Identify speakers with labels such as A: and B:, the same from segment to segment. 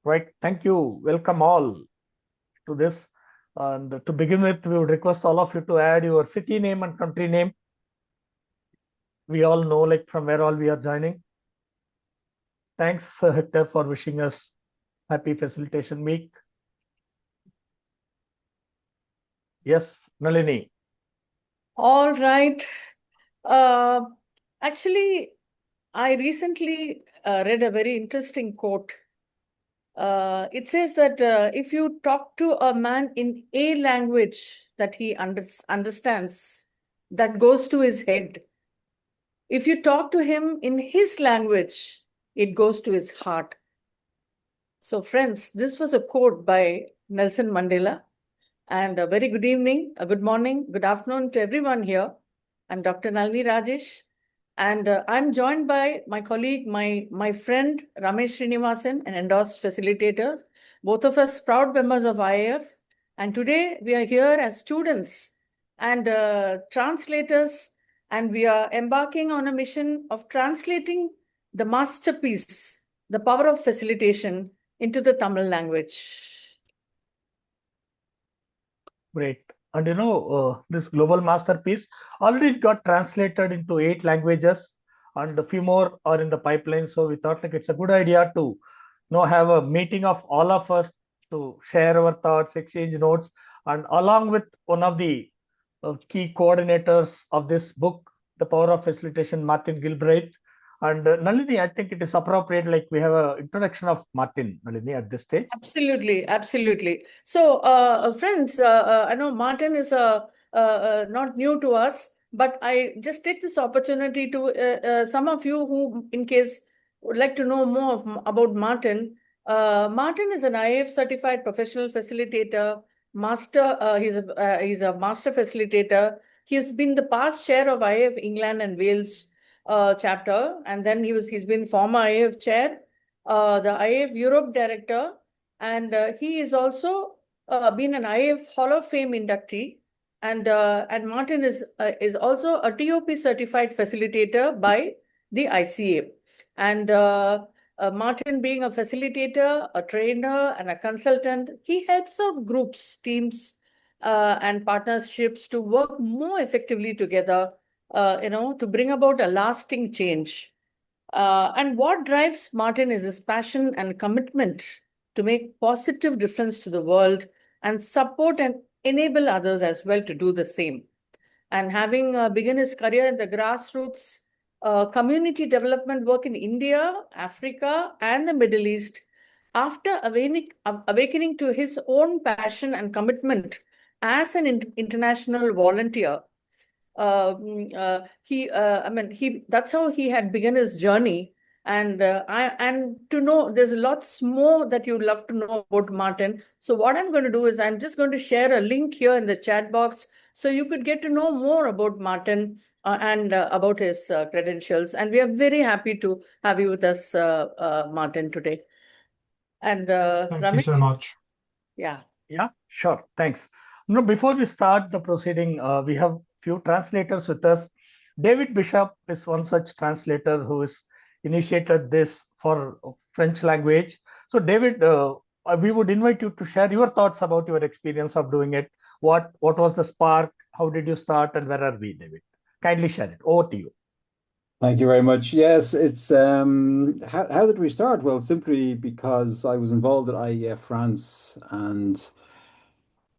A: Right. Thank you. Welcome all to this. And to begin with, we would request all of you to add your city name and country name. We all know like from where all we are joining. Thanks, Hector, for wishing us happy facilitation week. Yes, Nalini.
B: All right. Uh, Actually, I recently read a very interesting quote. It says that if you talk to a man in a language that he understands, that goes to his head. If you talk to him in his language, it goes to his heart. So, friends, this was a quote by Nelson Mandela. And a very good evening, a good morning, good afternoon to everyone here. I'm Dr. Nalini Rajesh, and I'm joined by my colleague, my friend Ramesh Srinivasan, an endorsed facilitator. Both of us proud members of IAF, and today we are here as students and translators, and we are embarking on a mission of translating the masterpiece, The Power of Facilitation, into the Tamil language.
A: Great. And this global masterpiece already got translated into 8 languages, and a few more are in the pipeline. So we thought like it's a good idea to have a meeting of all of us to share our thoughts, exchange notes, and along with one of the key coordinators of this book, The Power of Facilitation, Martin Gilbraith. And Nalini, I think it is appropriate, like we have an introduction of Martin, Nalini, at this stage.
B: Absolutely, absolutely. So, friends, I know Martin is not new to us, but I just take this opportunity to some of you who, in case, would like to know more about Martin. Martin is an IAF certified professional facilitator, master. He's a master facilitator. He's been the past chair of IAF England and Wales chapter, and then he's been former IAF chair, the IAF Europe director, and he is also been an IF Hall of Fame inductee, and Martin is also a TOP certified facilitator by the ICA. And Martin, being a facilitator, a trainer, and a consultant, he helps out groups, teams, and partnerships to work more effectively together. To bring about a lasting change. And what drives Martin is his passion and commitment to make positive difference to the world and support and enable others as well to do the same. And having begun his career in the grassroots community development work in India, Africa, and the Middle East, after awakening to his own passion and commitment as an international volunteer, that's how he had begun his journey. And to know, there's lots more that you'd love to know about Martin. So what I'm going to do is I'm just going to share a link here in the chat box so you could get to know more about Martin and about his credentials. And we are very happy to have you with us, Martin, today. And
C: Thank you so
B: Ramesh,
C: much.
B: yeah.
A: Yeah, sure. Thanks. Before we start the proceeding, we have few translators with us. David Bishop is one such translator who has initiated this for French language. So, David, we would invite you to share your thoughts about your experience of doing it. What was the spark? How did you start, and where are we, David? Kindly share it. Over to you.
D: Thank you very much. Yes, it's how did we start? Well, simply because I was involved at IEF France and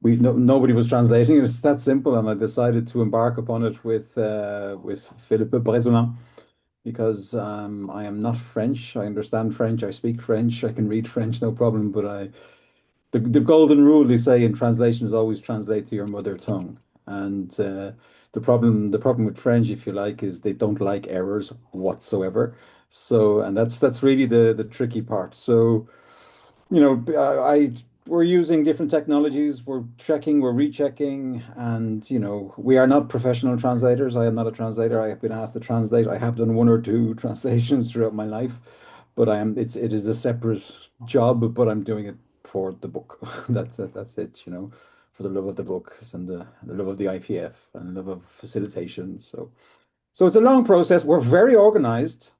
D: nobody was translating. It was that simple, and I decided to embark upon it with Philippe Brezoulin because I am not French. I understand French. I speak French. I can read French, no problem. But the golden rule they say in translation is always translate to your mother tongue. And the problem with French, if you like, is they don't like errors whatsoever. So, and that's really the tricky part. So, I we're using different technologies. We're checking, we're rechecking, and we are not professional translators. I am not a translator. I have been asked to translate. I have done one or two translations throughout my life, but it is a separate job, but I'm doing it for the book. That's it, for the love of the book and the love of the IPF and love of facilitation. So it's a long process. We're very organized.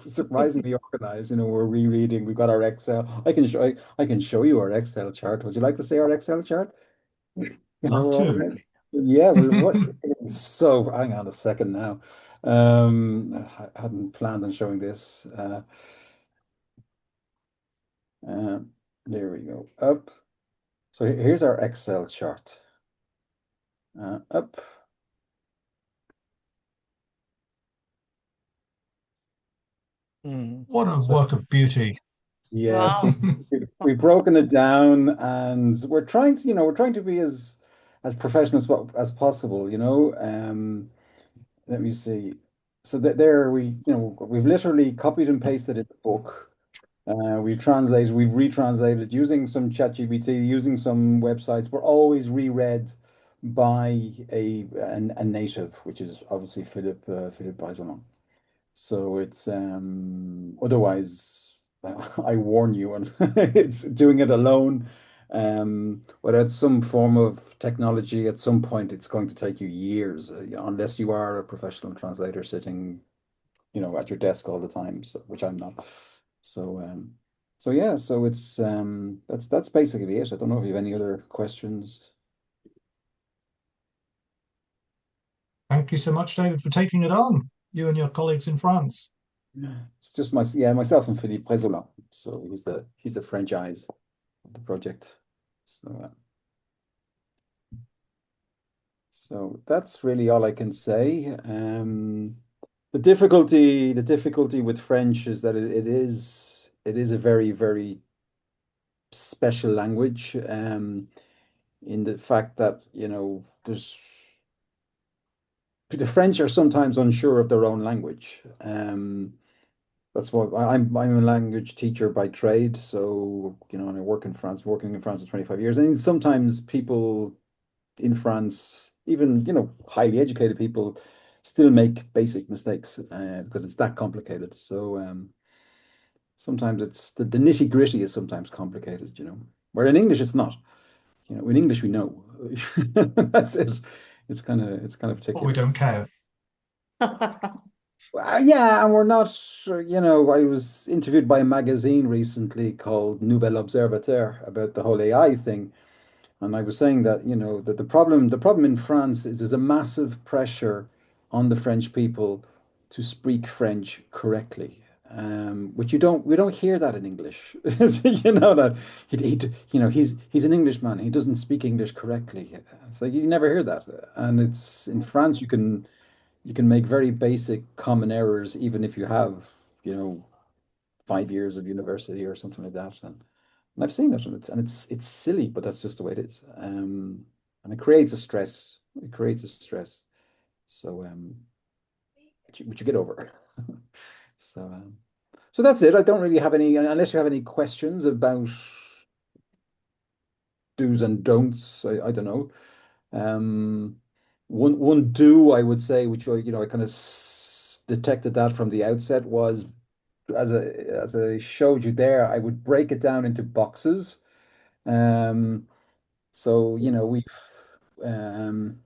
D: Surprisingly organized. We're rereading. We've got our Excel. I can show you our Excel chart. Would you like to see our Excel chart?
C: Love
D: We're
C: to.
D: all Yeah, well, what? So hang on a second now. I hadn't planned on showing this. Uh, there we go. Up. So here's our Excel chart. Up.
C: What a
D: So
C: work of beauty.
D: yes,
B: Wow.
D: we've broken it down, and we're trying to be as professional as possible. Let me see. So that there we've literally copied and pasted it in the book. We've retranslated using some ChatGPT, using some websites. We're always reread by a native, which is obviously Philippe Baisalon. So it's otherwise I warn you, and it's doing it alone. Without some form of technology, at some point it's going to take you years, unless you are a professional translator sitting, at your desk all the time, which I'm not. So so yeah, so it's that's basically it. I don't know if you have any other questions.
C: Thank you so much, David, for taking it on, you and your colleagues in France.
D: It's just myself and Philippe Brezola. So he's the French eyes of the project. So that's really all I can say. The difficulty with French is that it is a very, very special language, in the fact that, the French are sometimes unsure of their own language. That's why I'm a language teacher by trade. So, and I work in France, working in France for 25 years. And sometimes people in France, even, highly educated people, still make basic mistakes, because it's that complicated. So sometimes it's the nitty-gritty is sometimes complicated, where in English it's not. In English we know. That's it. It's kind of
C: But we
D: particular.
C: don't care.
D: Yeah, and we're not, I was interviewed by a magazine recently called Nouvel Observateur about the whole AI thing. And I was saying that, that the problem in France is there's a massive pressure on the French people to speak French correctly. Which we don't hear that in English. That he's an Englishman. He doesn't speak English correctly. It's like you never hear that. And it's in France you can make very basic common errors even if you have, 5 years of university or something like that. And I've seen it, and it's silly, but that's just the way it is. And it creates a stress. It creates a stress. So which you get over. So that's it. I don't really have any, unless you have any questions about do's and don'ts. I don't know. One do I would say, which I kind of detected that from the outset, was as I showed you there, I would break it down into boxes. Um, so um,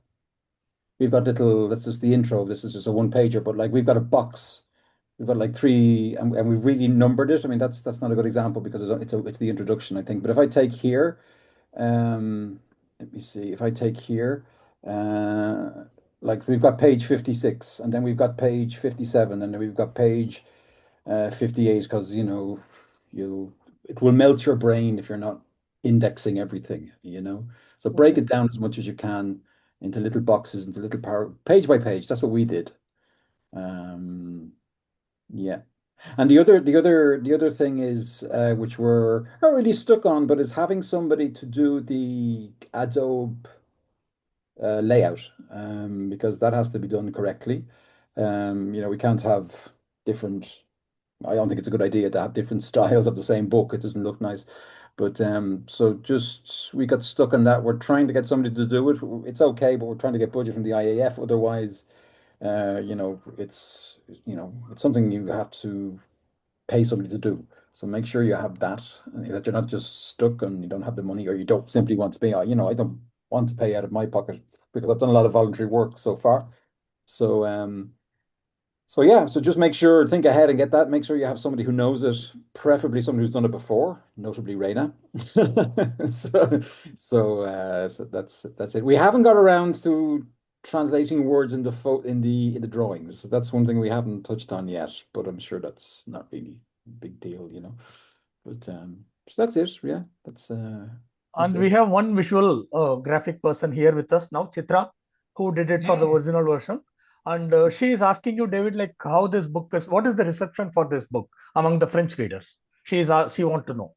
D: we've got little. That's just the intro. This is just a one pager, but like we've got a box. We've got like three, and we've really numbered it. I mean, that's not a good example because it's the introduction, I think. But if I take here, um, let me see. If I take here, uh, like we've got page 56, and then we've got page 57, and then we've got page 58, because you it will melt your brain if you're not indexing everything. So break it down as much as you can into little boxes, into little page by page. That's what we did. Um, yeah. And the other thing is, which we're not really stuck on, but is having somebody to do the Adobe layout, because that has to be done correctly. We can't have different. I don't think it's a good idea to have different styles of the same book. It doesn't look nice. But so just we got stuck on that. We're trying to get somebody to do it. It's okay, but we're trying to get budget from the IAF. Otherwise, it's something you have to pay somebody to do. So make sure you have that you're not just stuck and you don't have the money, or you don't simply want to pay. I don't want to pay out of my pocket because I've done a lot of voluntary work so far. So So yeah, so just think ahead and get that. Make sure you have somebody who knows it, preferably somebody who's done it before, notably Reina. So, so that's it. We haven't got around to translating words in the drawings. That's one thing we haven't touched on yet, but I'm sure that's not really a big deal, you know. But so that's it. Yeah, that's
A: And
D: it.
A: we have one visual graphic person here with us now, Chitra, who did it for the original version. And she is asking you, David, like how this book is, what is the reception for this book among the French readers? She want to know.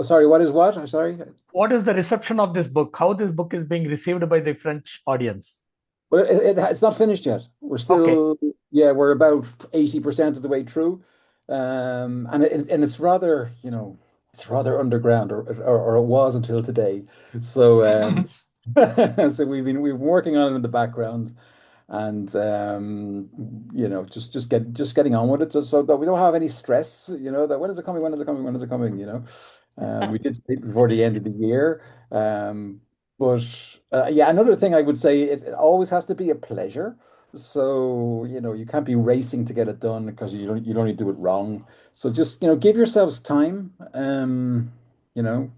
D: Sorry, what is what? I'm sorry.
A: What is the reception of this book? How this book is being received by the French audience?
D: Well, it's not finished yet. We're still, yeah, we're about 80% of the way through. And it's rather, you know, it's rather underground, or it was until today. So, so we've been working on it in the background, and you know, just getting on with it, just so that we don't have any stress. You know, that when is it coming? When is it coming? When is it coming? You know, we did say before the end of the year. But yeah, another thing I would say, it always has to be a pleasure. So, you know, you can't be racing to get it done because you don't need to do it wrong. So just, you know, give yourselves time. You know,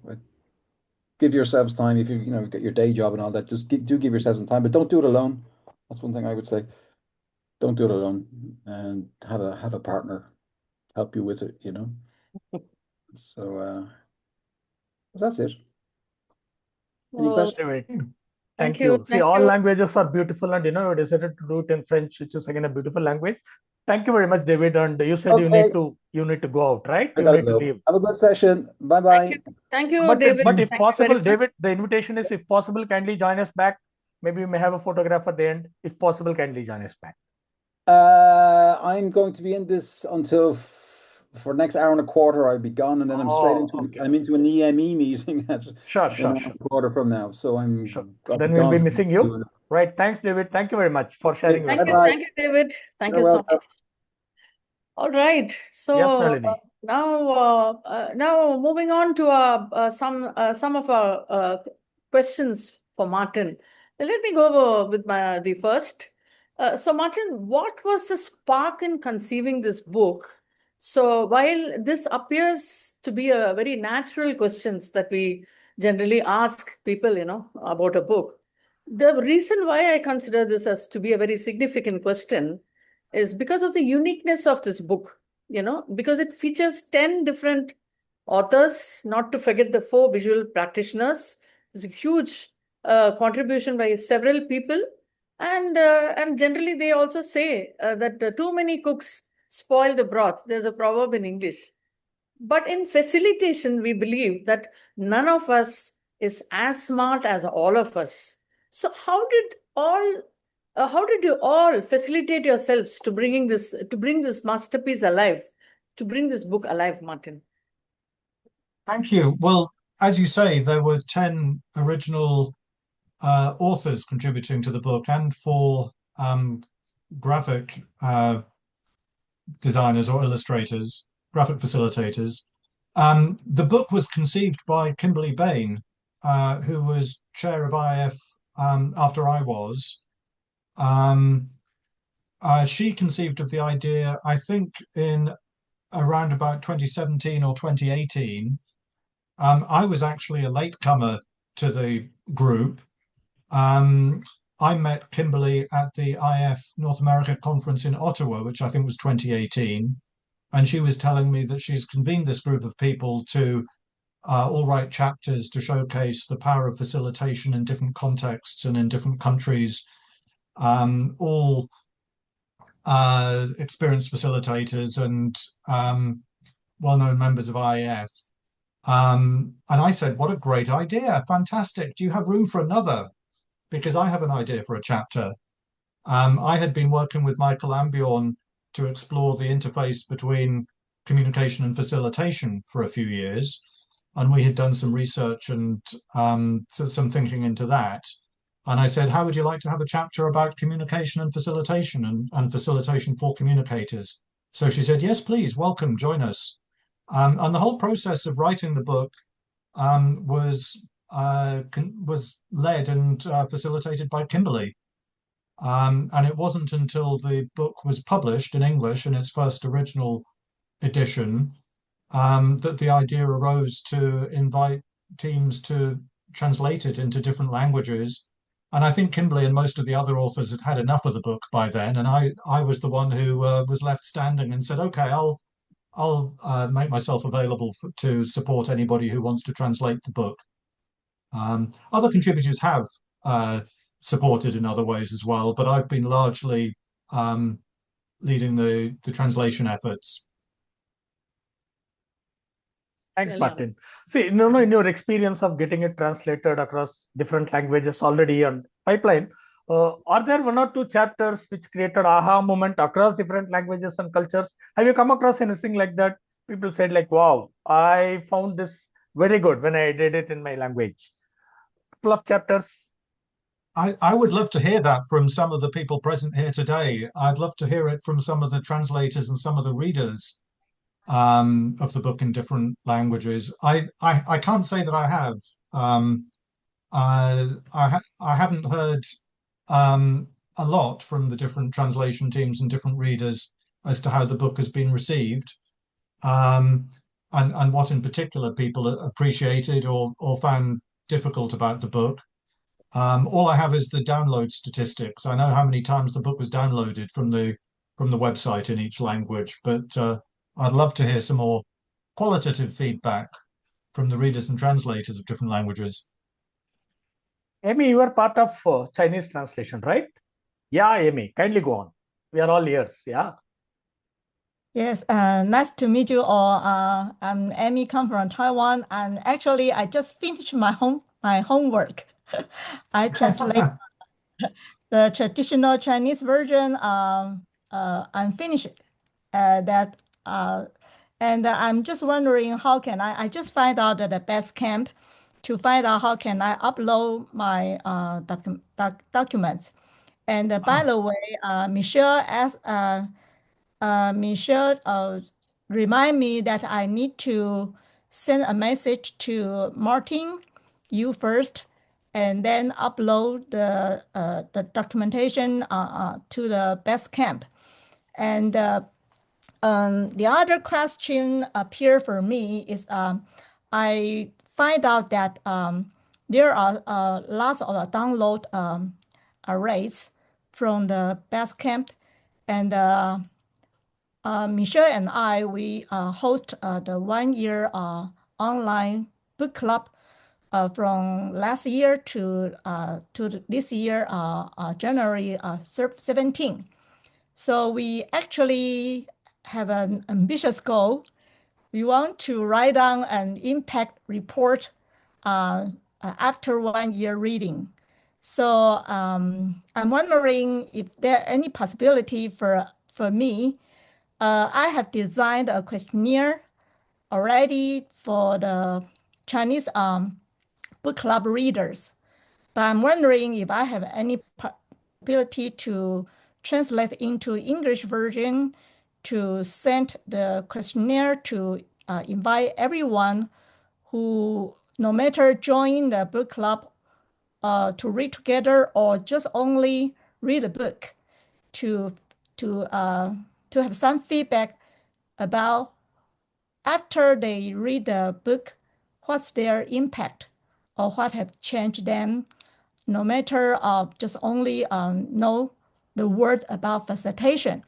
D: give yourselves time if you know, you've got your day job and all that. Do give yourselves some time, but don't do it alone. That's one thing I would say. Don't do it alone, and have a partner help you with it, you know. So that's it. Any
B: Well,
D: questions?
A: David,
B: thank
A: thank
B: you.
A: you. See,
B: Thank
A: all
B: you.
A: languages are beautiful, and you know, you decided to do it in French, which is again a beautiful language. Thank you very much, David. And you said
D: Okay,
A: you need to go out, right?
D: I
A: You
D: gotta
A: need to
D: go.
A: leave.
D: Have a good session. Bye
B: Thank you.
D: bye.
B: Thank you, David.
A: But if
B: Thank you very
A: possible,
B: much.
A: David, the invitation is if possible, kindly join us back. Maybe we may have a photograph at the end. If possible, kindly join us back.
D: I'm going to be in this until for next hour and a quarter. I'll be gone, and then I'm straight
A: Oh,
D: into
A: okay.
D: I'm into an EME meeting at
A: Sure,
D: an
A: sure,
D: hour
A: sure,
D: and a quarter from now. So
A: sure.
D: I'll be
A: Then we'll
D: gone
A: be
D: for
A: missing you. Right. Thanks, David. Thank you very much for sharing your
B: Thank
D: bye
B: you.
A: thoughts.
D: bye.
B: Thank you, David. Thank
D: You're
B: you so
D: welcome.
B: much. All right.
A: Yes,
B: So
A: Nalini.
B: now moving on to some of our questions for Martin. Let me go over with the first. So Martin, what was the spark in conceiving this book? So while this appears to be a very natural questions that we generally ask people, you know, about a book, the reason why I consider this as to be a very significant question is because of the uniqueness of this book, you know, because it features 10 different authors, not to forget the 4 visual practitioners. It's a huge contribution by several people. And generally, they also say that too many cooks spoil the broth. There's a proverb in English. But in facilitation, we believe that none of us is as smart as all of us. So how did you all facilitate yourselves to bring this masterpiece alive, to bring this book alive, Martin?
C: Thank you. Well, as you say, there were 10 original authors contributing to the book, and 4 graphic designers or illustrators, graphic facilitators. The book was conceived by Kimberly Bain, who was chair of IF after I was. She conceived of the idea, I think, in around about 2017 or 2018. I was actually a latecomer to the group. I met Kimberly at the IF North America conference in Ottawa, which I think was 2018. And she was telling me that she's convened this group of people to all write chapters to showcase the power of facilitation in different contexts and in different countries, all experienced facilitators and well-known members of IAF. And I said, what a great idea. Fantastic. Do you have room for another? Because I have an idea for a chapter. I had been working with Michael Ambiorn to explore the interface between communication and facilitation for a few years. And we had done some research and some thinking into that. And I said, how would you like to have a chapter about communication and facilitation and facilitation for communicators? So she said, yes, please, welcome, join us. And the whole process of writing the book was led and facilitated by Kimberly. And it wasn't until the book was published in English in its first original edition that the idea arose to invite teams to translate it into different languages. And I think Kimberly and most of the other authors had had enough of the book by then, and I was the one who was left standing and said, "Okay, I'll make myself available to support anybody who wants to translate the book." Other contributors have supported in other ways as well, but I've been largely leading the translation efforts.
A: Thanks,
B: Yeah.
A: Martin. See, in your experience of getting it translated across different languages already on pipeline, are there one or two chapters which created aha moment across different languages and cultures? Have you come across anything like that? People said like, wow, I found this very good when I did it in my language. Couple of chapters.
C: I would love to hear that from some of the people present here today. I'd love to hear it from some of the translators and some of the readers of the book in different languages. I can't say that I have. I haven't heard a lot from the different translation teams and different readers as to how the book has been received, and what in particular people appreciated or found difficult about the book. All I have is the download statistics. I know how many times the book was downloaded from the website in each language, but I'd love to hear some more qualitative feedback from the readers and translators of different languages.
A: Amy, you are part of Chinese translation, right? Yeah, Amy, kindly go on. We are all ears. Yeah.
E: Yes, nice to meet you all. I'm Amy, come from Taiwan, and actually, I just finished my homework. I translate the traditional Chinese version. I'm finished that, and I'm just wondering how can I just find out at the best camp to find out how can I upload my documents. And by the way, Michelle asked. Michelle remind me that I need to send a message to Martin, you first, and then upload the documentation to the best camp. And the other question appear for me is I find out that there are lots of download rates from the best camp, and Michelle and we host the 1 year online book club from last year to this year, January 17. So we actually have an ambitious goal. We want to write down an impact report after 1 year reading. So I'm wondering if there any possibility for me. I have designed a questionnaire already for the Chinese book club readers, but I'm wondering if I have any ability to translate into English version to send the questionnaire to invite everyone who no matter join the book club to read together or just only read a book to have some feedback about after they read the book, what's their impact or what have changed them, no matter just only know the words about facilitation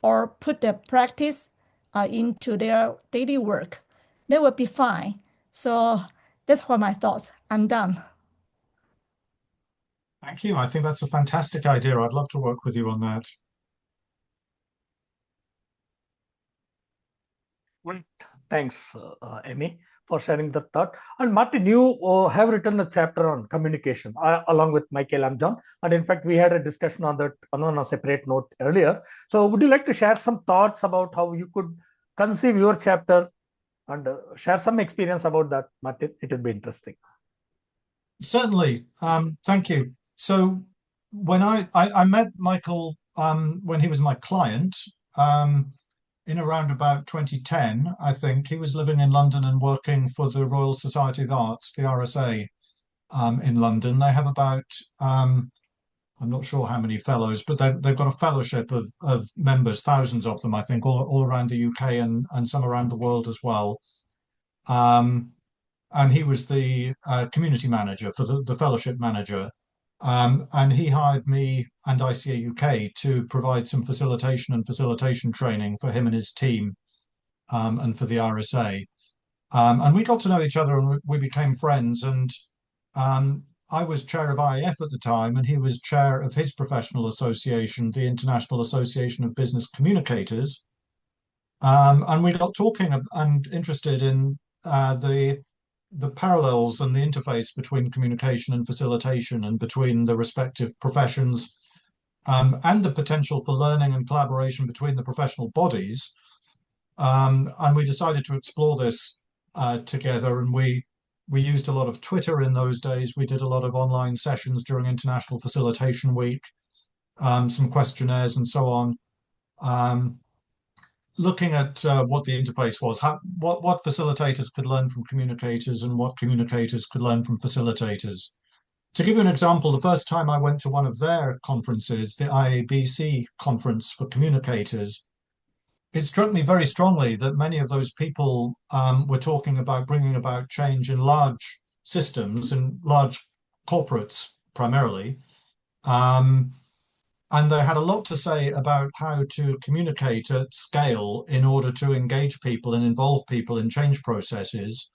E: or put the practice into their daily work. That would be fine. So that's what my thoughts. I'm done.
C: Thank you. I think that's a fantastic idea. I'd love to work with you on that.
A: Great. Thanks, Amy, for sharing the thought. And Martin, you have written a chapter on communication along with Michael Amjon. And in fact, we had a discussion on that on a separate note earlier. So would you like to share some thoughts about how you could conceive your chapter and share some experience about that, Martin? It would be interesting.
C: Certainly. Thank you. So when I met Michael when he was my client, in around about 2010, I think. He was living in London and working for the Royal Society of Arts, the RSA, in London. They have about I'm not sure how many fellows, but they've got a fellowship of members, thousands of them, I think, all around the UK and some around the world as well. And he was the community manager for the fellowship manager. And he hired me and ICA UK to provide some facilitation training for him and his team, and for the RSA. And we got to know each other and we became friends. And I was chair of IAF at the time, and he was chair of his professional association, the International Association of Business Communicators. And we got talking and interested in the parallels and the interface between communication and facilitation, and between the respective professions, and the potential for learning and collaboration between the professional bodies. And we decided to explore this together, and we used a lot of Twitter in those days. We did a lot of online sessions during International Facilitation Week, some questionnaires and so on, looking at what the interface was, what facilitators could learn from communicators and what communicators could learn from facilitators. To give you an example, the first time I went to one of their conferences, the IABC conference for communicators, it struck me very strongly that many of those people were talking about bringing about change in large systems and large corporates primarily. And they had a lot to say about how to communicate at scale in order to engage people and involve people in change processes.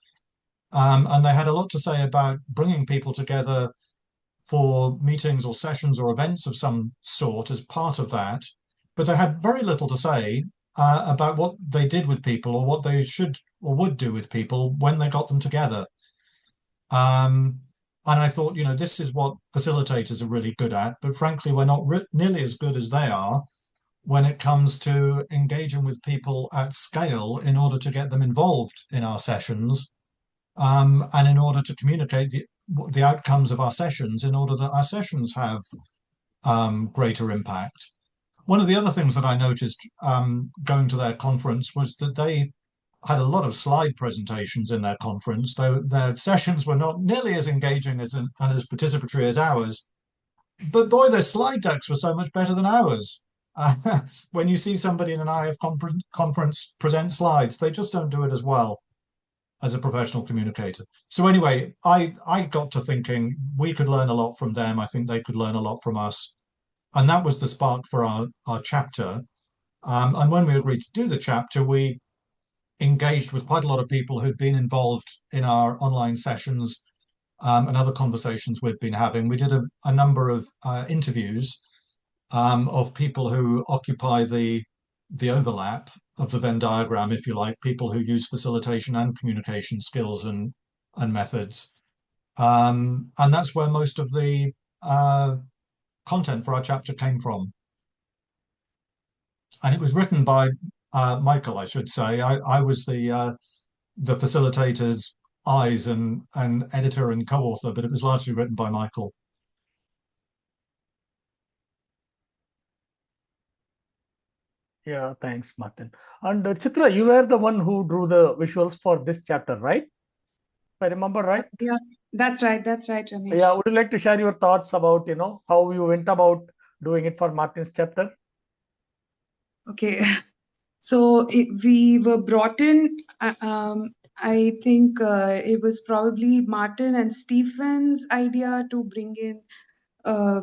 C: And they had a lot to say about bringing people together for meetings or sessions or events of some sort as part of that. But they had very little to say about what they did with people, or what they should or would do with people when they got them together. And I thought, this is what facilitators are really good at, but frankly, we're not nearly as good as they are when it comes to engaging with people at scale in order to get them involved in our sessions, and in order to communicate the outcomes of our sessions in order that our sessions have greater impact. One of the other things that I noticed going to their conference was that they had a lot of slide presentations in their conference. Their sessions were not nearly as engaging and as participatory as ours, but boy, their slide decks were so much better than ours. When you see somebody in an IF conference present slides, they just don't do it as well as a professional communicator. So anyway, I got to thinking we could learn a lot from them. I think they could learn a lot from us. And that was the spark for our chapter. And when we agreed to do the chapter, we engaged with quite a lot of people who'd been involved in our online sessions, and other conversations we'd been having. We did a number of interviews of people who occupy the overlap of the Venn diagram, if you like, people who use facilitation and communication skills and methods. And that's where most of the content for our chapter came from. And it was written by Michael, I should say. I was the facilitator's eyes and editor and co-author, but it was largely written by Michael.
A: Yeah, thanks, Martin. And Chitra, you were the one who drew the visuals for this chapter, right? If I remember right?
F: Yeah, that's right, Ramesh.
A: Yeah, would you like to share your thoughts about, how you went about doing it for Martin's chapter?
F: Okay, so we were brought in, I think it was probably Martin and Stephen's idea to bring in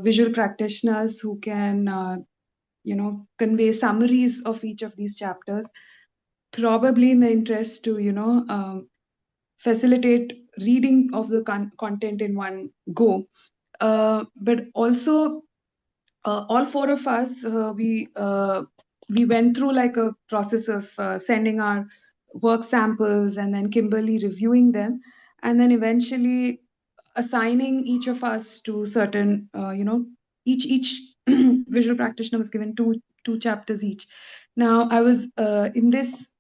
F: visual practitioners who can, convey summaries of each of these chapters, probably in the interest to, facilitate reading of the content in one go. But also, all four of us, we went through like a process of sending our work samples, and then Kimberly reviewing them, and then eventually assigning each of us to certain, each visual practitioner was given two chapters each. Now I was in this.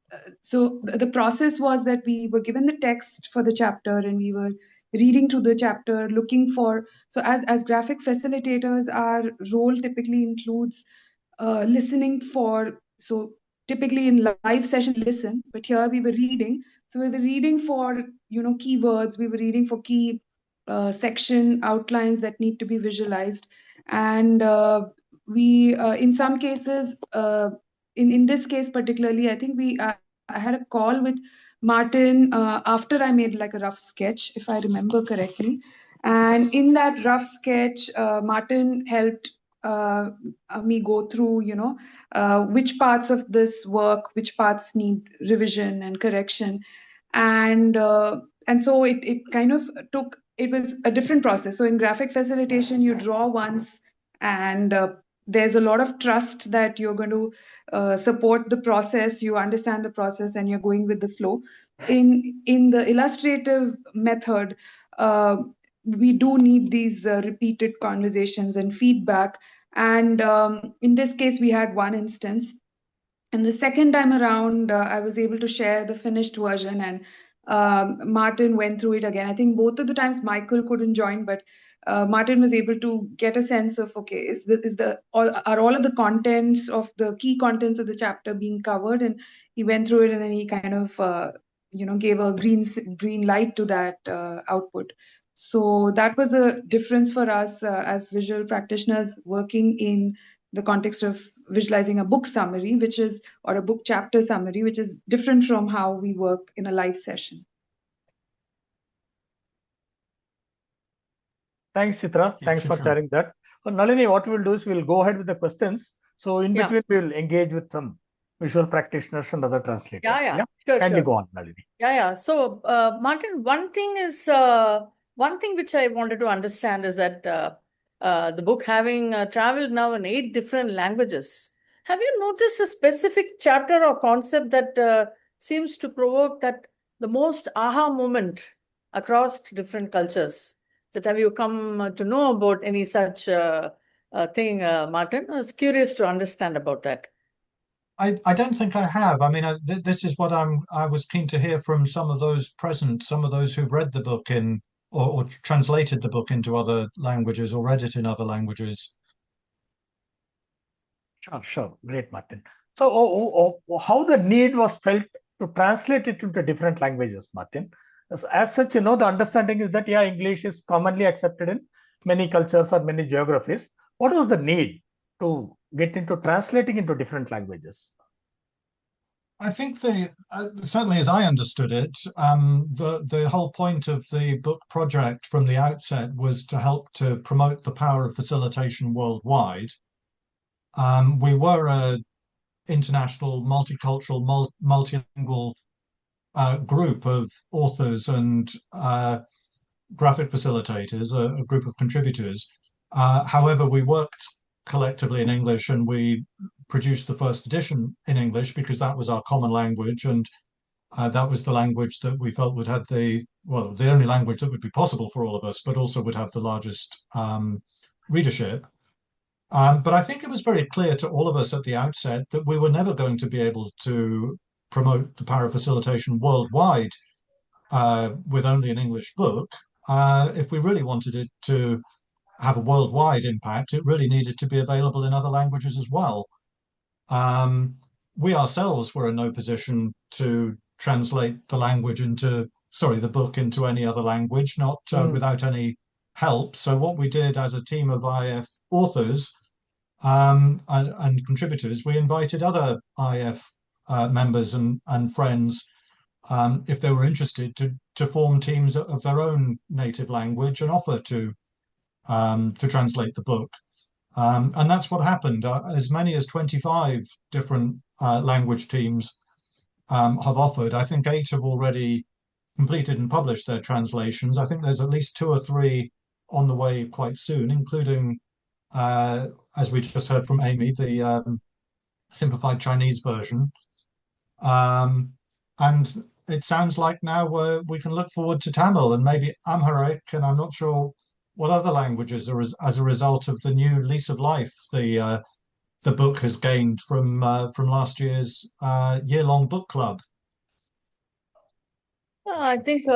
F: So the process was that we were given the text for the chapter, and we were reading through the chapter, looking for. So as graphic facilitators, our role typically includes listening for. So typically in live session, listen, but here we were reading. So we were reading for keywords. We were reading for key section outlines that need to be visualized, And we, in some cases, in this case particularly, I think I had a call with Martin after I made like a rough sketch, if I remember correctly. And in that rough sketch, Martin helped me go through, which parts of this work, which parts need revision and correction. And so it kind of took, it was a different process. So in graphic facilitation, you draw once, and there's a lot of trust that you're going to support the process, you understand the process, and you're going with the flow. In the illustrative method, we do need these repeated conversations and feedback. And in this case, we had one instance. And the second time around, I was able to share the finished version, and Martin went through it again. I think both of the times Michael couldn't join, but Martin was able to get a sense of, okay, are all of the contents of the key contents of the chapter being covered? And he went through it, and then he kind of gave a green light to that output. So that was the difference for us as visual practitioners working in the context of visualizing a book summary, or a book chapter summary, which is different from how we work in a live session.
A: Thanks, Chitra.
C: Yeah,
A: Thanks for
C: Chitra.
A: sharing that. So, Nalini, what we'll do is we'll go ahead with the questions. So in
B: Yeah.
A: between, we'll engage with some visual practitioners and other translators.
B: Yeah. Sure,
A: Kindly
B: sure.
A: go on, Nalini.
B: Yeah. So, Martin, one thing which I wanted to understand is that the book having traveled now in 8 different languages, have you noticed a specific chapter or concept that seems to provoke the most aha moment across different cultures? Have you come to know about any such thing, Martin? I was curious to understand about that.
C: I don't think I have. I mean, this is what I was keen to hear from some of those present, some of those who've read the book or translated the book into other languages or read it in other languages.
A: Sure. Great, Martin. So how the need was felt to translate it into different languages, Martin? As such, the understanding is that, English is commonly accepted in many cultures or many geographies. What was the need to get into translating into different languages?
C: I think certainly as I understood it, the whole point of the book project from the outset was to help to promote the power of facilitation worldwide. We were an international, multicultural, multilingual group of authors and graphic facilitators, a group of contributors. However, we worked collectively in English, and we produced the first edition in English because that was our common language, and that was the language that we felt would have the only language that would be possible for all of us, but also would have the largest readership. But I think it was very clear to all of us at the outset that we were never going to be able to promote the power of facilitation worldwide with only an English book. If we really wanted it to have a worldwide impact, it really needed to be available in other languages as well. We ourselves were in no position to translate the book into any other language, not without any help. So what we did as a team of IF authors and contributors, we invited other IF members and friends, if they were interested, to form teams of their own native language and offer to translate the book. And that's what happened. As many as 25 different language teams have offered. I think 8 have already completed and published their translations. I think there's at least 2 or 3 on the way quite soon, including, as we just heard from Amy, the simplified Chinese version. And it sounds like now we can look forward to Tamil and maybe Amharic, and I'm not sure what other languages are as a result of the new lease of life the book has gained from last year's year-long book club.
B: I think,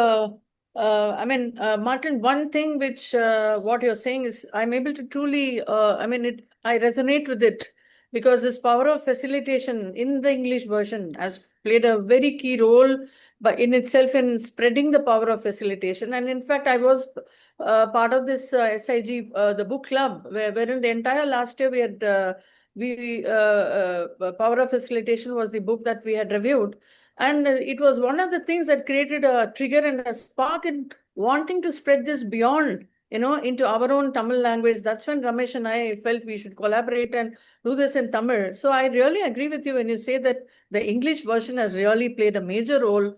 B: Martin, one thing which what you're saying is I'm able to truly, I resonate with it because this power of facilitation in the English version has played a very key role in itself in spreading the power of facilitation. And in fact, I was part of this SIG, the book club, wherein the entire last year we had Power of Facilitation was the book that we had reviewed. And it was one of the things that created a trigger and a spark in wanting to spread this beyond, into our own Tamil language. That's when Ramesh and I felt we should collaborate and do this in Tamil. So I really agree with you when you say that the English version has really played a major role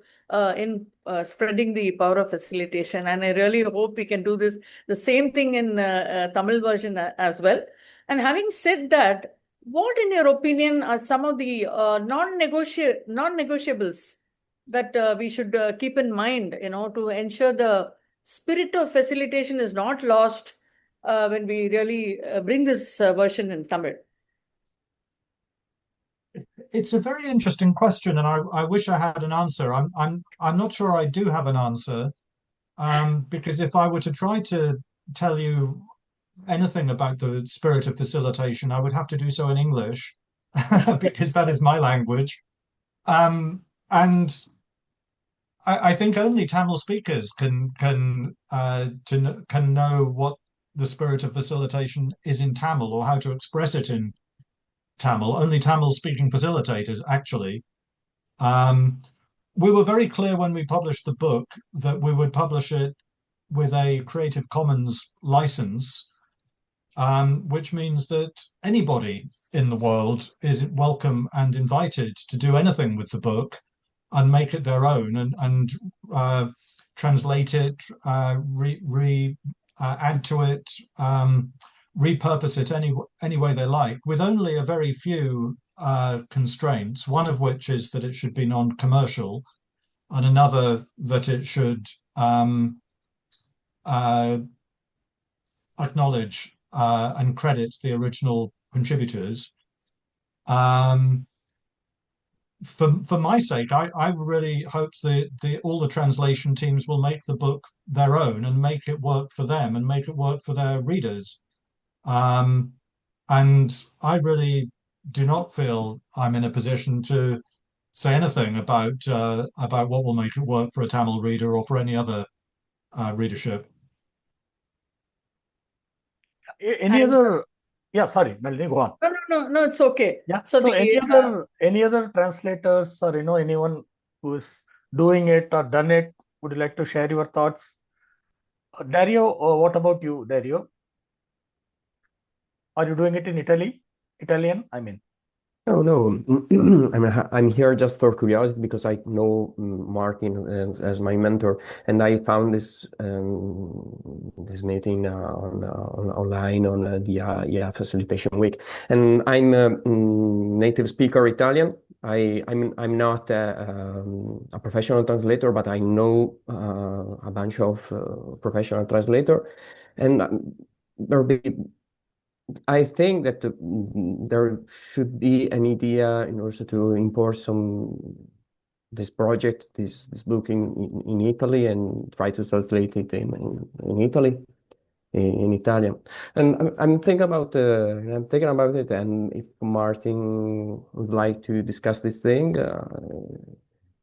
B: in spreading the power of facilitation. And I really hope we can do the same thing in Tamil version as well. And having said that, what, in your opinion, are some of the non-negotiables that we should keep in mind, to ensure the spirit of facilitation is not lost when we really bring this version in Tamil?
C: It's a very interesting question, and I wish I had an answer. I'm not sure I do have an answer, because if I were to try to tell you anything about the spirit of facilitation, I would have to do so in English because that is my language. And I think only Tamil speakers can know what the spirit of facilitation is in Tamil, or how to express it in Tamil. Only Tamil speaking facilitators, actually. We were very clear when we published the book that we would publish it with a Creative Commons license, which means that anybody in the world is welcome and invited to do anything with the book and make it their own, and translate it, add to it, repurpose it any way they like, with only a very few constraints, one of which is that it should be non-commercial, and another that it should acknowledge and credit the original contributors. For my sake, I really hope that all the translation teams will make the book their own and make it work for them and make it work for their readers. And I really do not feel I'm in a position to say anything about what will make it work for a Tamil reader or for any other readership.
A: Any other? Yeah, sorry, Nalini, go on.
B: No, it's okay.
A: Yeah.
B: So
A: So any other translators, or anyone who is doing it or done it, would you like to share your thoughts? Dario, what about you, Dario? Are you doing it in Italian? I mean.
G: No. I'm here just for curiosity because I know Martin as my mentor, and I found this meeting online on the Facilitation Week, and I'm a native speaker Italian. I'm not a professional translator, but I know a bunch of professional translator, and there'll be. I think that there should be an idea in order to import this project, this book in Italy, and try to translate it in Italy, in Italian. And I'm thinking about it. And if Martin would like to discuss this thing,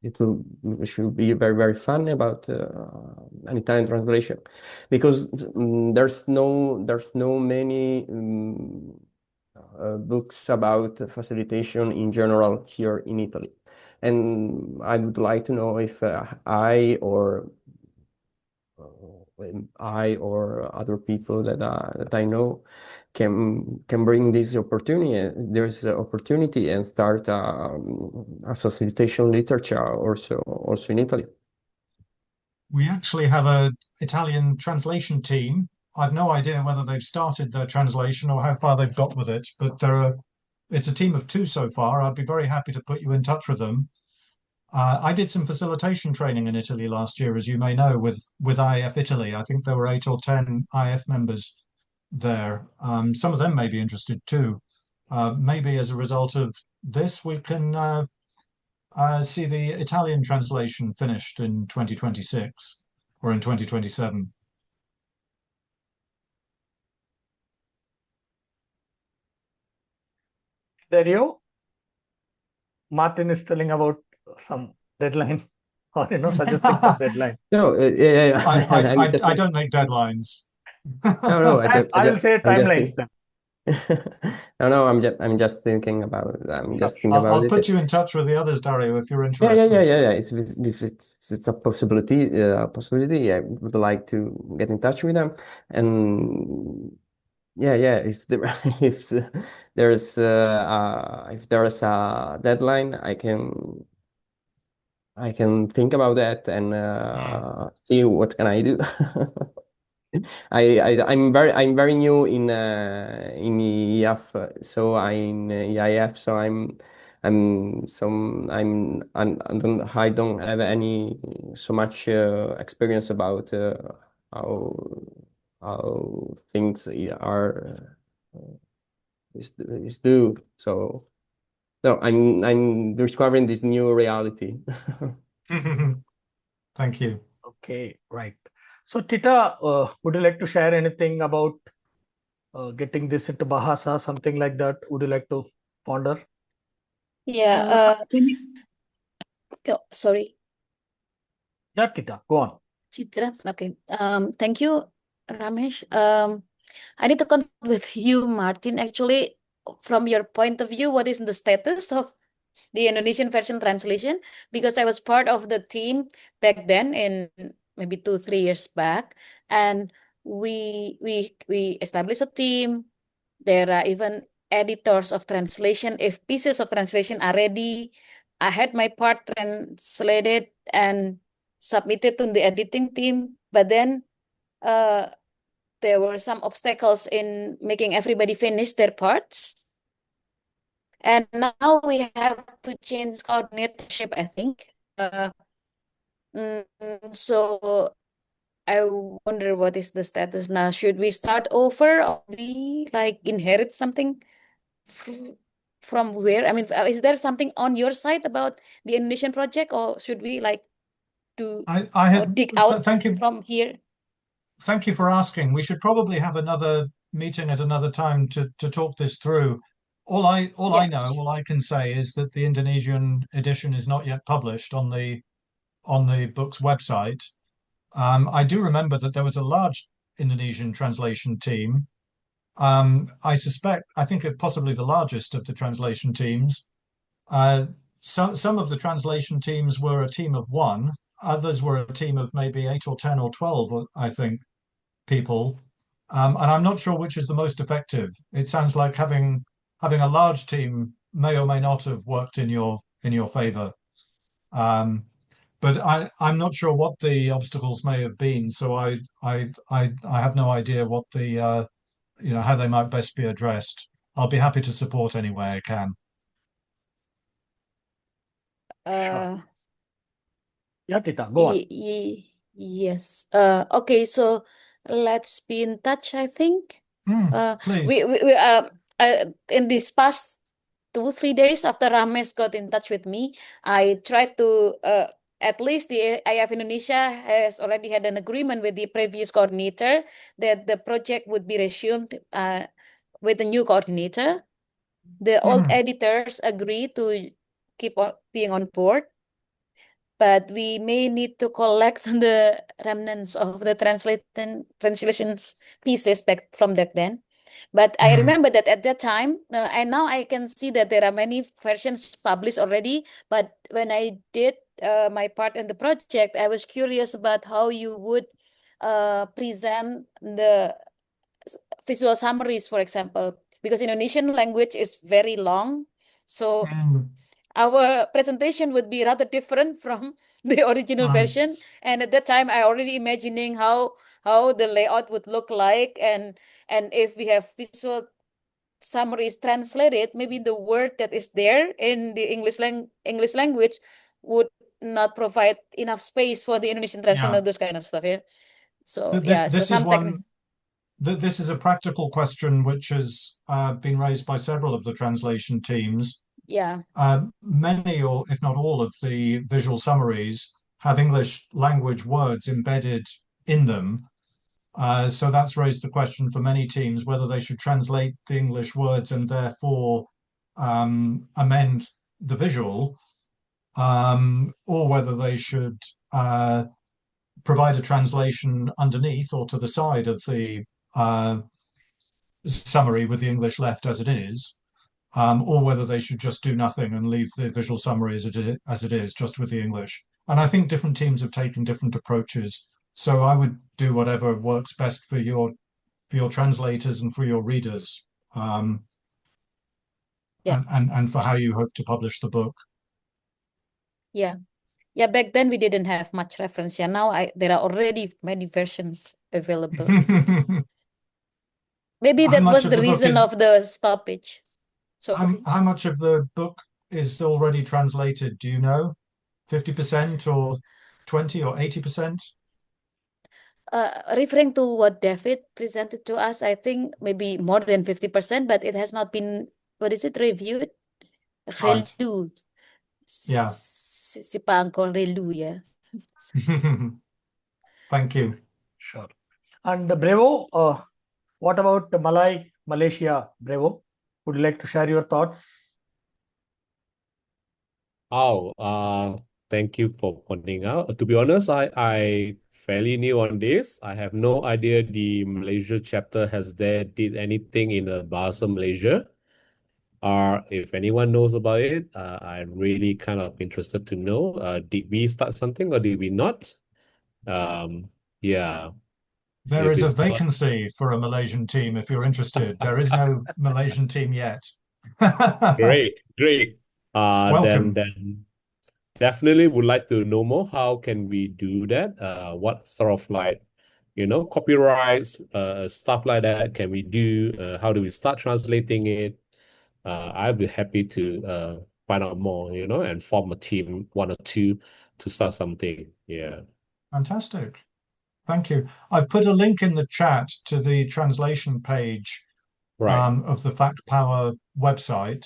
G: it should be very, very fun about an Italian translation, because there's no many books about facilitation in general here in Italy, and I would like to know if I or other people that I know can bring this opportunity. There's an opportunity and start a facilitation literature also in Italy.
C: We actually have an Italian translation team. I've no idea whether they've started their translation or how far they've got with it, but it's a team of 2 so far. I'd be very happy to put you in touch with them. I did some facilitation training in Italy last year, as you may know, with IF Italy. I think there were 8 or 10 IF members there. Some of them may be interested too. Maybe as a result of this, we can see the Italian translation finished in 2026 or in 2027.
A: Dario, Martin is telling about some deadline or suggesting some deadline.
G: No, yeah,
C: I don't make deadlines.
G: no,
A: I will say
G: I'm just
A: timelines then.
G: no, I'm just thinking about
C: I'll
G: it.
C: put you in touch with the others, Dario, if you're
G: Yeah.
C: interested.
G: If it's a possibility, yeah, I would like to get in touch with them. And yeah. If there if there's if there's a deadline, I can think about that and see what can I do. I'm very new in EF, so I'm EIF, so I don't have any so much experience about how things are is do. So no, I'm discovering this new reality.
C: Thank you.
A: Okay, right. So Tita, would you like to share anything about getting this into Bahasa, something like that? Would you like to ponder?
B: Yeah. Sorry.
A: Yeah, Tita, go on.
B: Citra. Okay. Thank you, Ramesh. I need to confirm with you, Martin. Actually, from your point of view, what is the status of the Indonesian version translation? Because I was part of the team back then, in maybe 2-3 years back, and we established a team. There are even editors of translation. If pieces of translation are ready, I had my part translated and submitted to the editing team. But then there were some obstacles in making everybody finish their parts. And now we have to change coordinatorship, I think. So I wonder what is the status now. Should we start over or we like inherit something from where? I mean, is there something on your side about the Indonesian project, or should we like do
C: I have
B: dig out
C: thank you.
B: from here?
C: Thank you for asking. We should probably have another meeting at another time to talk this through. All I can say is that the Indonesian edition is not yet published on the book's website. I do remember that there was a large Indonesian translation team. I think possibly the largest of the translation teams. Some of the translation teams were a team of one. Others were a team of maybe 8 or 10 or 12, I think, people. And I'm not sure which is the most effective. It sounds like having a large team may or may not have worked in your favor. But I'm not sure what the obstacles may have been. So I have no idea what the how they might best be addressed. I'll be happy to support any way I can.
B: Uh,
A: Yeah, Tita, go on.
B: Yes. Okay, so let's be in touch, I think.
C: Please.
B: We in these past 2-3 days after Ramesh got in touch with me, I tried to at least the IF Indonesia has already had an agreement with the previous coordinator that the project would be resumed with the new coordinator. The old editors agree to keep on being on board, but we may need to collect the remnants of the translations pieces back from back then. But I remember that at that time, and now I can see that there are many versions published already. But when I did my part in the project, I was curious about how you would present the visual summaries, for example, because Indonesian language is very long. So our presentation would be rather different from the original version. And at that time, I already imagining how the layout would look like, and if we have visual summaries translated, maybe the word that is there in the English language would not provide enough space for the Indonesian translation, those kind of stuff. Yeah. So
C: this is a practical question which has been raised by several of the translation teams.
B: Yeah.
C: Many, or if not all, of the visual summaries have English language words embedded in them. So that's raised the question for many teams whether they should translate the English words and therefore amend the visual, or whether they should provide a translation underneath or to the side of the summary with the English left as it is, or whether they should just do nothing and leave the visual summary as it is, just with the English. And I think different teams have taken different approaches. So I would do whatever works best for your translators and for your readers,
H: Yeah.
C: and for how you hope to publish the book.
H: Yeah. Yeah, back then we didn't have much reference. Yeah, now there are already many versions available. Maybe
C: How
H: that
C: much
H: was
C: of
H: the
C: the book
H: reason
C: is-
H: of the stoppage. Sorry.
C: How much of the book is already translated? Do you know? 50% or 20 or 80%?
H: Referring to what David presented to us, I think maybe more than 50%, but it has not been, what is it, reviewed?
C: Right.
H: Relu.
C: Yeah.
H: Si Pangkong Relu, yeah.
C: Thank you.
A: Sure. And Brevo, what about Malaysia, Brevo? Would you like to share your thoughts?
I: Thank you for pointing out. To be honest, I fairly new on this. I have no idea the Malaysia chapter did anything in the Bahasa Malaysia. If anyone knows about it, I'm really kind of interested to know. Did we start something or did we not? Yeah.
C: There
I: If
C: is a
I: it's not-
C: vacancy for a Malaysian team if you're interested. There is no Malaysian team yet.
I: Great.
C: Welcome.
I: Then definitely would like to know more. How can we do that? What sort of copyrights, stuff like that can we do? How do we start translating it? I'd be happy to find out more, and form a team, one or two, to start something. Yeah.
C: Fantastic. Thank you. I've put a link in the chat to the translation page
I: Right.
C: of the Fact Power website,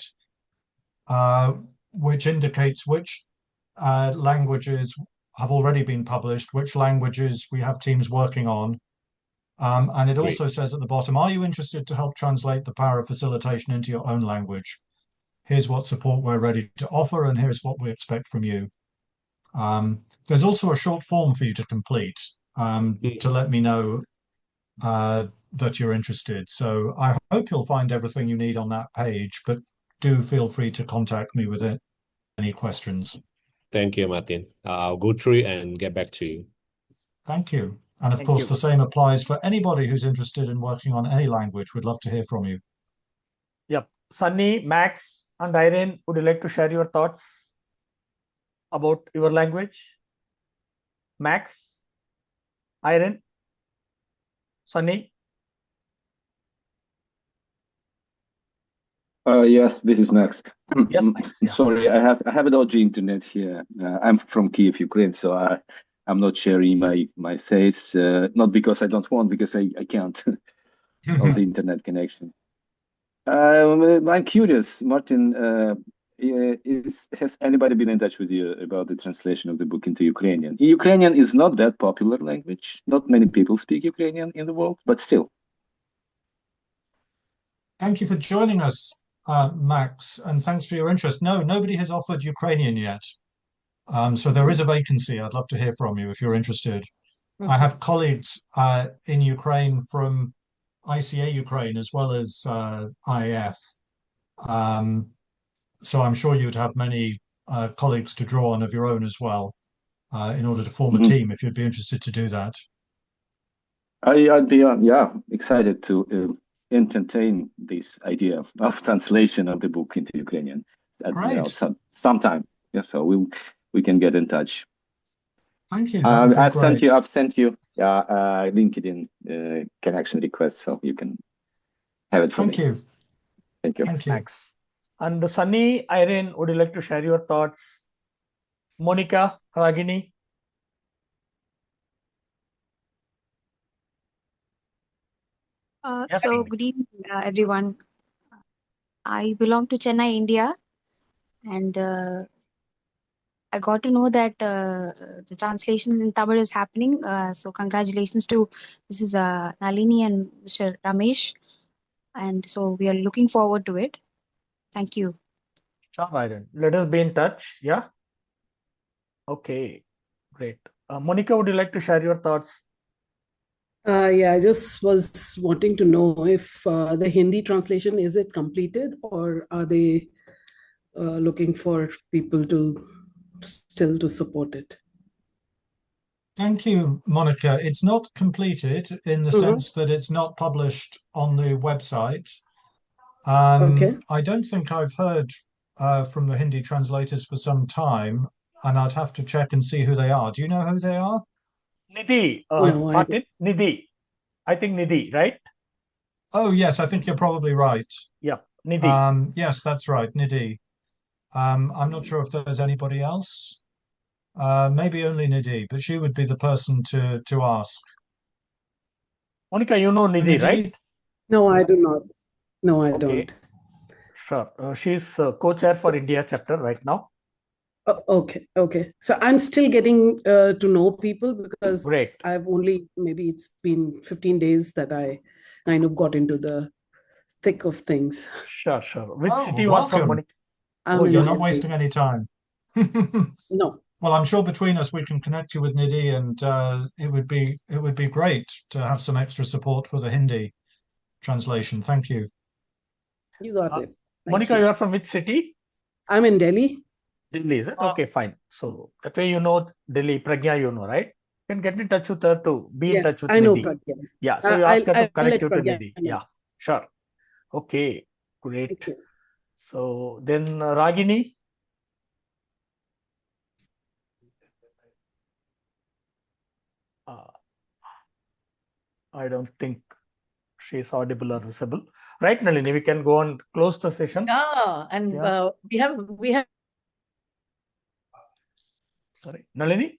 C: which indicates which languages have already been published, which languages we have teams working on. And it also says at the bottom, are you interested to help translate the Power of Facilitation into your own language? Here's what support we're ready to offer, and here's what we expect from you. There's also a short form for you to complete to let me know that you're interested. So I hope you'll find everything you need on that page, but do feel free to contact me with any questions.
I: Thank you, Martin. I'll go through it and get back to you.
C: Thank you. And of
A: Thank
C: course,
A: you.
C: the same applies for anybody who's interested in working on any language. We'd love to hear from you.
A: Yep. Sunny, Max, and Irene, would you like to share your thoughts about your language? Max, Irene, Sunny?
J: Yes, this is Max.
A: Yes, Max. Yeah.
J: Sorry, I have a dodgy internet here. I'm from Kiev, Ukraine, so I'm not sharing my face. Not because I don't want, because I can't of the internet connection. I'm curious, Martin. Has anybody been in touch with you about the translation of the book into Ukrainian? Ukrainian is not that popular language. Not many people speak Ukrainian in the world, but still.
C: Thank you for joining us, Max, and thanks for your interest. No, nobody has offered Ukrainian yet. So there is a vacancy. I'd love to hear from you if you're interested. I have colleagues in Ukraine from ICA Ukraine as well as IAF. So I'm sure you'd have many colleagues to draw on of your own as well in order to form a team if you'd be interested to do that.
J: I'd be excited to entertain this idea of translation of the book into Ukrainian at sometime. Yeah, so we can get in touch.
C: Thank you.
J: I've sent you LinkedIn connection request, so you can have it from me.
C: Thank you.
J: Thank you.
C: Thank you.
A: Thanks. And Sunny, Irene, would you like to share your thoughts? Monica, Ragini? Yes,
K: So good evening, everyone. I belong to Chennai, India, and I got to know that the translations in Tamil is happening. So congratulations to Mrs. Nalini and Mr. Ramesh. And so we are looking forward to it. Thank you.
A: Sure, Myron. Let us be in touch. Yeah. Okay. Great. Monica, would you like to share your thoughts?
L: Yeah, I just was wanting to know if the Hindi translation, is it completed, or are they looking for people to still to support it?
C: Thank you, Monica. It's not completed in the sense that it's not published on the website.
L: Okay.
C: I don't think I've heard from the Hindi translators for some time, and I'd have to check and see who they are. Do you know who they are?
A: Nidhi,
L: No, I
A: Martin, Nidhi. I think Nidhi, right?
C: Oh, yes, I think you're probably right.
A: Yeah, Nidhi.
C: Yes, that's right, Nidhi. I'm not sure if there's anybody else. Maybe only Nidhi, but she would be the person to ask.
A: Monica, you know Nidhi, right?
L: No, I do not. No, I
A: Okay.
L: don't.
A: Sure. She's co-chair for India chapter right now.
L: Okay. So I'm still getting to know people because
A: Great.
L: I've only, maybe it's been 15 days that I kind of got into the thick of things.
A: Sure. Which
C: Oh,
A: city you are from,
C: welcome.
A: Monica?
C: You're not wasting any time.
L: No.
C: Well, I'm sure between us we can connect you with Nidhi, and it would be great to have some extra support for the Hindi translation. Thank you.
L: You got it.
A: Monica, you are from which city?
L: I'm in Delhi.
A: Delhi, is it? Okay, fine. So that way you know Delhi, Pragya, you know, right? You can get in touch with her to be in touch with
L: I know
A: Nidhi.
L: Pragya.
A: Yeah, so you ask her to
L: I'll
A: connect
L: let
A: you to
L: Pragya
A: Nidhi.
L: know.
A: Yeah, sure. Okay, great.
L: Thank you.
A: So then Ragini. I don't think she's audible or visible. Right, Nalini, we can go and close the session.
B: Yeah, and we have.
A: Sorry, Nalini.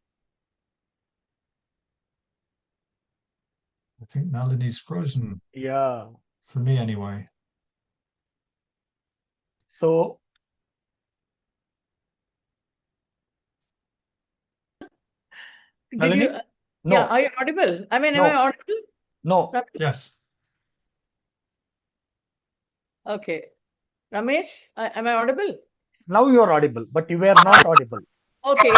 C: I think Nalini's frozen.
A: Yeah.
C: For me, anyway.
A: So.
B: Did you?
A: No.
B: Yeah, are you audible? I mean,
A: no.
B: am I audible?
A: No.
C: Yes.
B: Okay. Ramesh, am I audible?
A: Now you are audible, but you were not audible.
B: Okay.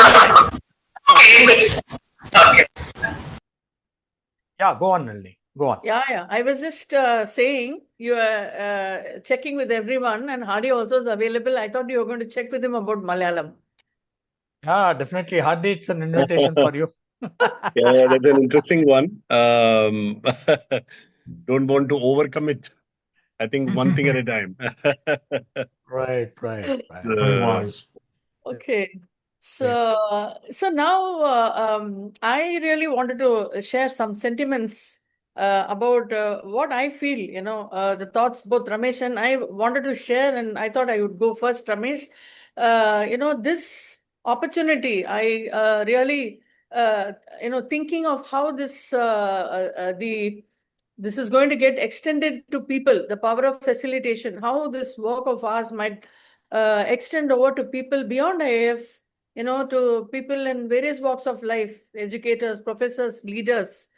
A: Yeah, go on, Nalini. Go on.
B: Yeah. I was just saying you are checking with everyone, and Hardy also is available. I thought you were going to check with him about Malayalam.
A: Yeah, definitely. Hardy, it's an invitation for you.
M: Yeah, that's an interesting one. Don't want to overcommit. I think one thing at a time.
A: Right.
C: Very wise.
B: Okay. So now I really wanted to share some sentiments about what I feel, the thoughts both Ramesh and I wanted to share, and I thought I would go first, Ramesh. This opportunity, I really, thinking of how this this is going to get extended to people, the power of facilitation, how this work of ours might extend over to people beyond IAF, to people in various walks of life, educators, professors, leaders,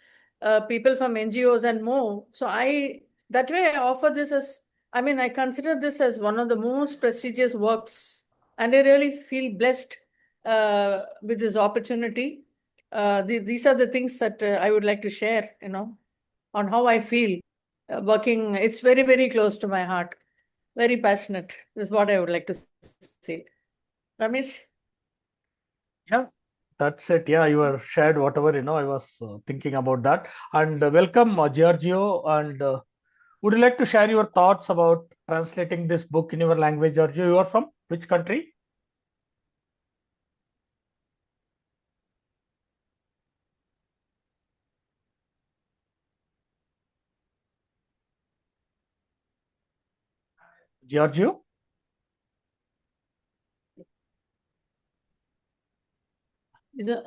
B: people from NGOs and more. So that way I offer this as, I consider this as one of the most prestigious works, and I really feel blessed with this opportunity. These are the things that I would like to share, on how I feel working. It's very, very close to my heart. Very passionate is what I would like to say. Ramesh?
A: Yeah, that's it. Yeah, you have shared whatever, I was thinking about that. And welcome, Giorgio. And would you like to share your thoughts about translating this book in your language, Giorgio? You are from which country? Giorgio?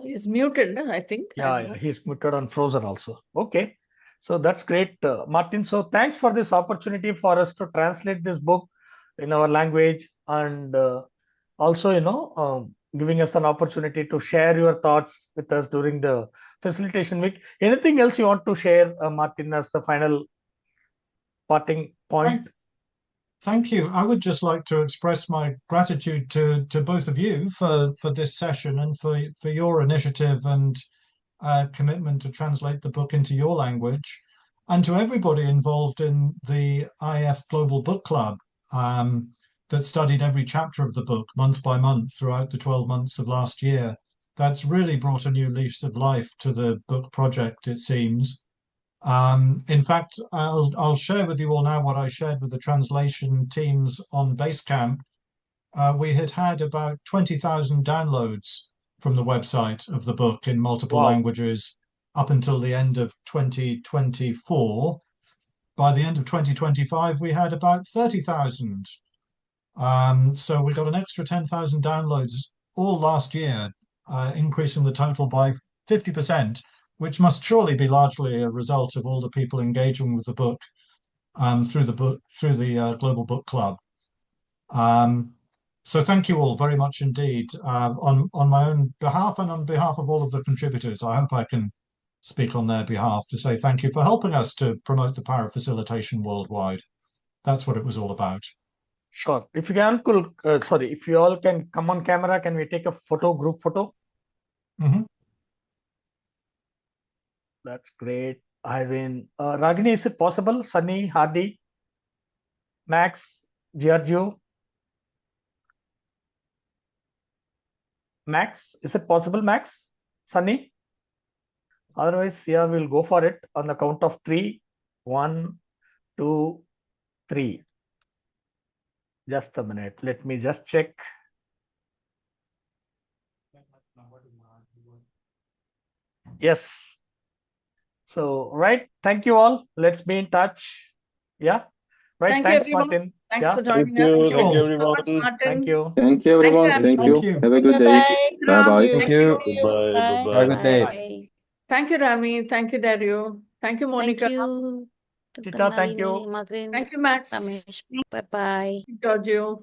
B: He's muted, I think.
A: Yeah, he's muted and frozen also. Okay, so that's great, Martin. So thanks for this opportunity for us to translate this book in our language, and also, giving us an opportunity to share your thoughts with us during the facilitation week. Anything else you want to share, Martin, as the final parting point?
C: Thank you. I would just like to express my gratitude to both of you for this session and for your initiative and commitment to translate the book into your language, and to everybody involved in the IF Global Book Club that studied every chapter of the book month by month throughout the 12 months of last year. That's really brought a new lease of life to the book project, it seems. In fact, I'll share with you all now what I shared with the translation teams on Basecamp. We had about 20,000 downloads from the website of the book in multiple languages up until the end of 2024. By the end of 2025, we had about 30,000. So we got an extra 10,000 downloads all last year, increasing the total by 50%. Which must surely be largely a result of all the people engaging with the book through the Global Book Club. So thank you all very much indeed on my own behalf and on behalf of all of the contributors. I hope I can speak on their behalf to say thank you for helping us to promote the power of facilitation worldwide. That's what it was all about.
A: Sure. If you all can come on camera, can we take a photo, group photo?
C: Mm-hmm.
A: That's great. Irene, Ragini, is it possible? Sunny, Hardy, Max, Giorgio. Max, is it possible, Max? Sunny? Otherwise, yeah, we'll go for it on the count of 3. 1, 2, 3. Just a minute. Let me just check. Yes. So, right. Thank you all. Let's be in touch. Yeah. Right.
B: Thank you,
A: Thanks,
B: everyone.
A: Martin.
B: Thanks
A: Yeah.
B: for joining us.
C: Thank you
M: Thank
C: all.
M: you,
B: So
M: everyone.
B: much, Martin.
A: Thank you.
J: Thank you, everyone.
B: Thank
J: Thank
B: you.
C: Thank
J: you.
C: you.
J: Have a good day.
B: Ram.
J: Bye-bye.
G: Thank you.
M: Goodbye.
H: Bye.
M: Bye-bye.
D: Have a good day.
H: Bye.
B: Thank you, Rami. Thank you, Dario. Thank you,
H: Thank
B: Monica.
H: you, Dr.
A: Chita, thank
H: Nalini,
A: you.
H: Malvin,
B: Thank you, Max.
H: Ramesh. Bye-bye.
B: Giorgio.